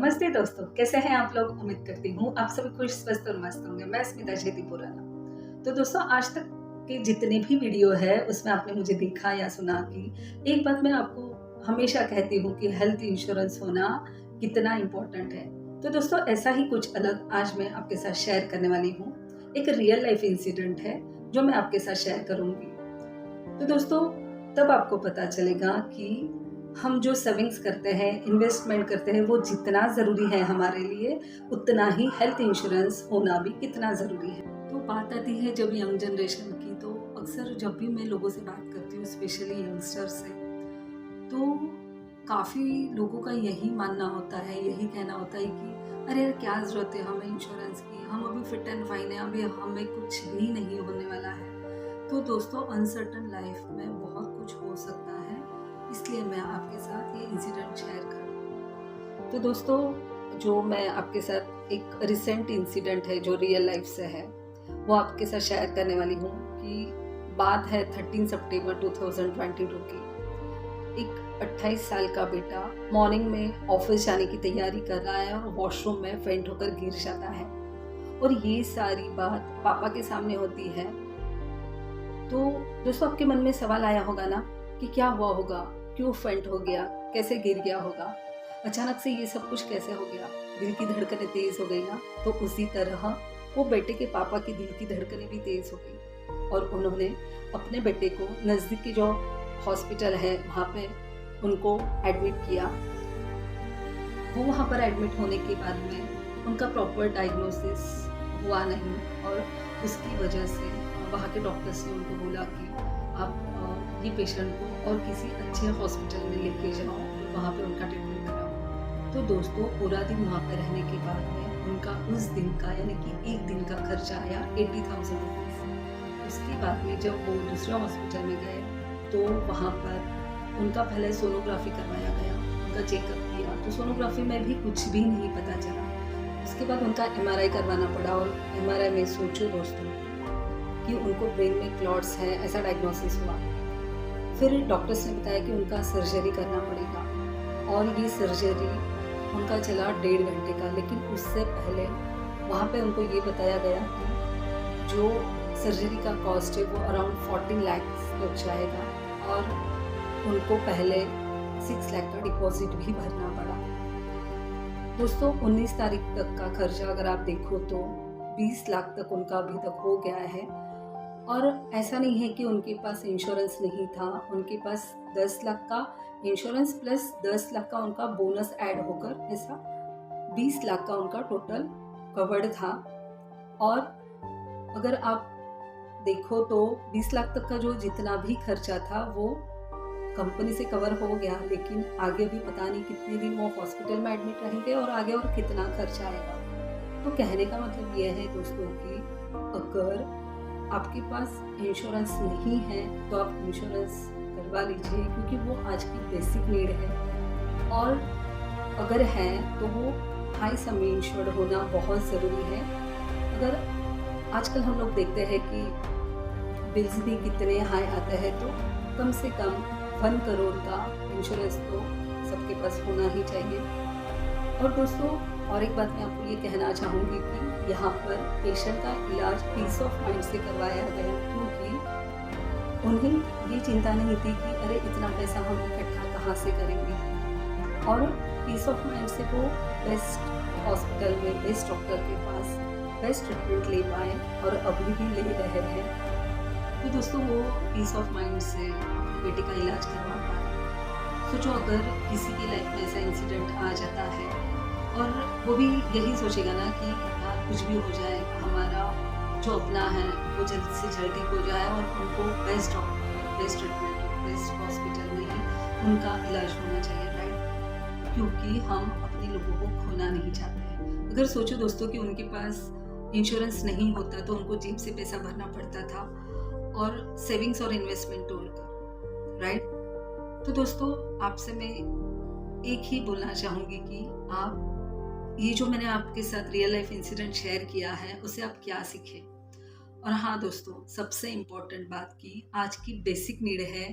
नमस्ते दोस्तों, कैसे हैं आप लोग? उम्मीद करती हूँ आप सभी खुश, स्वस्थ और मस्त होंगे। मैं स्मिता जेदी पुराना। तो दोस्तों, आज तक के जितने भी वीडियो है उसमें आपने मुझे देखा या सुना कि एक बात मैं आपको हमेशा कहती हूँ कि हेल्थ इंश्योरेंस होना कितना इम्पोर्टेंट है। तो दोस्तों, ऐसा ही कुछ अलग आज मैं आपके साथ शेयर करने वाली हूँ। एक रियल लाइफ इंसिडेंट है जो मैं आपके साथ शेयर करूंगी। तो दोस्तों, तब आपको पता चलेगा कि हम जो सेविंग्स करते हैं, इन्वेस्टमेंट करते हैं, वो जितना ज़रूरी है हमारे लिए, उतना ही हेल्थ इंश्योरेंस होना भी कितना ज़रूरी है। तो बात आती है जब यंग जनरेशन की, तो अक्सर जब भी मैं लोगों से बात करती हूँ, स्पेशली यंगस्टर से, तो काफ़ी लोगों का यही मानना होता है, यही कहना होता है कि अरे यार, क्या ज़रूरत है हमें इंश्योरेंस की, हम अभी फिट एंड फाइन है, अभी हमें कुछ भी नहीं होने वाला है। तो दोस्तों, अनसर्टन लाइफ में बहुत कुछ हो सकता है, इसलिए मैं आपके साथ ये इंसिडेंट शेयर कर। तो दोस्तों, जो मैं आपके साथ एक रिसेंट इंसिडेंट है जो रियल लाइफ से है, वो आपके साथ शेयर करने वाली हूँ कि बात है 13 सितंबर 2022 की। एक 28 साल का बेटा मॉर्निंग में ऑफिस जाने की तैयारी कर रहा है और वॉशरूम में फेंट होकर गिर जाता है, और ये सारी बात पापा के सामने होती है। तो दोस्तों, आपके मन में सवाल आया होगा ना कि क्या हुआ होगा, क्यों फेंट हो गया, कैसे गिर गया होगा, अचानक से ये सब कुछ कैसे हो गया, दिल की धड़कनें तेज हो गई ना। तो उसी तरह वो बेटे के पापा की दिल की धड़कनें भी तेज हो गई, और उन्होंने अपने बेटे को नज़दीक की जो हॉस्पिटल है वहाँ पे उनको एडमिट किया। वो वहाँ पर एडमिट होने के बाद में उनका प्रॉपर डायग्नोसिस हुआ नहीं, और उसकी वजह से वहाँ के डॉक्टर्स ने उनको बोला कि आप ये पेशेंट को और किसी अच्छे हॉस्पिटल में लेके जाओ, वहाँ पे उनका ट्रीटमेंट कराओ। तो दोस्तों, पूरा दिन वहाँ पे रहने के बाद में उनका उस दिन का, यानी कि एक दिन का खर्चा आया 80,000 रुपीज़। उसके बाद में जब वो दूसरे हॉस्पिटल में गए तो वहाँ पर उनका पहले सोनोग्राफी करवाया गया, उनका चेकअप किया, तो सोनोग्राफी में भी कुछ भी नहीं पता चला। उसके बाद उनका MRI करवाना पड़ा, और MRI में सोचो दोस्तों कि उनको ब्रेन में क्लॉट्स हैं, ऐसा डायग्नोसिस हुआ। फिर डॉक्टर्स ने बताया कि उनका सर्जरी करना पड़ेगा, और ये सर्जरी उनका चला 1.5 घंटे का। लेकिन उससे पहले वहाँ पे उनको ये बताया गया कि जो सर्जरी का कॉस्ट है वो अराउंड 14 लाख लग जाएगा, और उनको पहले 6 लाख का डिपॉजिट भी भरना पड़ा। दोस्तों, 19 तारीख तक का खर्चा अगर आप देखो तो 20 लाख तक उनका अभी तक हो गया है। और ऐसा नहीं है कि उनके पास इंश्योरेंस नहीं था, उनके पास 10 लाख का इंश्योरेंस प्लस 10 लाख का उनका बोनस ऐड होकर ऐसा 20 लाख का उनका टोटल कवर्ड था। और अगर आप देखो तो 20 लाख तक का जो जितना भी खर्चा था वो कंपनी से कवर हो गया, लेकिन आगे भी पता नहीं कितने दिन वो हॉस्पिटल में एडमिट रहेंगे और आगे और कितना खर्चा आएगा। तो कहने का मतलब ये है दोस्तों कि अगर आपके पास इंश्योरेंस नहीं है तो आप इंश्योरेंस करवा लीजिए, क्योंकि वो आज की बेसिक नीड है। और अगर है तो वो हाई सम इंश्योर्ड होना बहुत ज़रूरी है। अगर आजकल हम लोग देखते हैं कि बिल्स भी कितने हाई आते हैं, तो कम से कम 1 करोड़ का इंश्योरेंस तो सबके पास होना ही चाहिए। और दोस्तों, और एक बात मैं आपको ये कहना चाहूँगी कि यहाँ पर पेशेंट का इलाज पीस ऑफ माइंड से करवाया गया, क्योंकि उन्हें ये चिंता नहीं थी कि अरे इतना पैसा हम इकट्ठा कहाँ से करेंगे। और पीस ऑफ माइंड से वो बेस्ट हॉस्पिटल में बेस्ट डॉक्टर के पास बेस्ट ट्रीटमेंट ले पाए, और अभी भी ले रहे हैं। तो दोस्तों, वो पीस ऑफ माइंड से बेटे का इलाज करवा पाए। सोचो, अगर किसी की लाइफ में ऐसा इंसिडेंट आ जाता है, और वो भी यही सोचेगा ना कि यार कुछ भी हो जाए, हमारा जो अपना है वो जल्द से जल्दी हो जाए, और उनको best doctor, best treatment, best hospital में ही उनका इलाज होना चाहिए, राइट? क्योंकि हम अपने लोगों को खोना नहीं चाहते हैं। अगर सोचो दोस्तों कि उनके पास इंश्योरेंस नहीं होता तो उनको जेब से पैसा भरना पड़ता था, और सेविंग्स और इन्वेस्टमेंट तोड़कर, राइट? तो दोस्तों, आपसे मैं एक ही बोलना चाहूँगी कि आप ये जो मैंने आपके साथ रियल लाइफ इंसिडेंट शेयर किया है उससे आप क्या सीखें। और हाँ दोस्तों, सबसे इम्पोर्टेंट बात की आज की बेसिक नीड है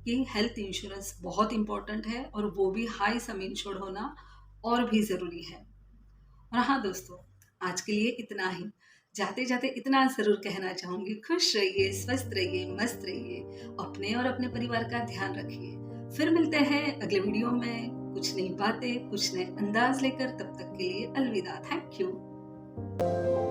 कि हेल्थ इंश्योरेंस बहुत इम्पोर्टेंट है, और वो भी हाई सम इंश्योर्ड होना और भी ज़रूरी है। और हाँ दोस्तों, आज के लिए इतना ही। जाते-जाते इतना ज़रूर कहना चाहूँगी, खुश रहिए, स्वस्थ रहिए, मस्त रहिए, अपने और अपने परिवार का ध्यान रखिए। फिर मिलते हैं अगले वीडियो में, कुछ नई बातें, कुछ नए अंदाज़ लेकर। तब तक के लिए अलविदा। Thank you.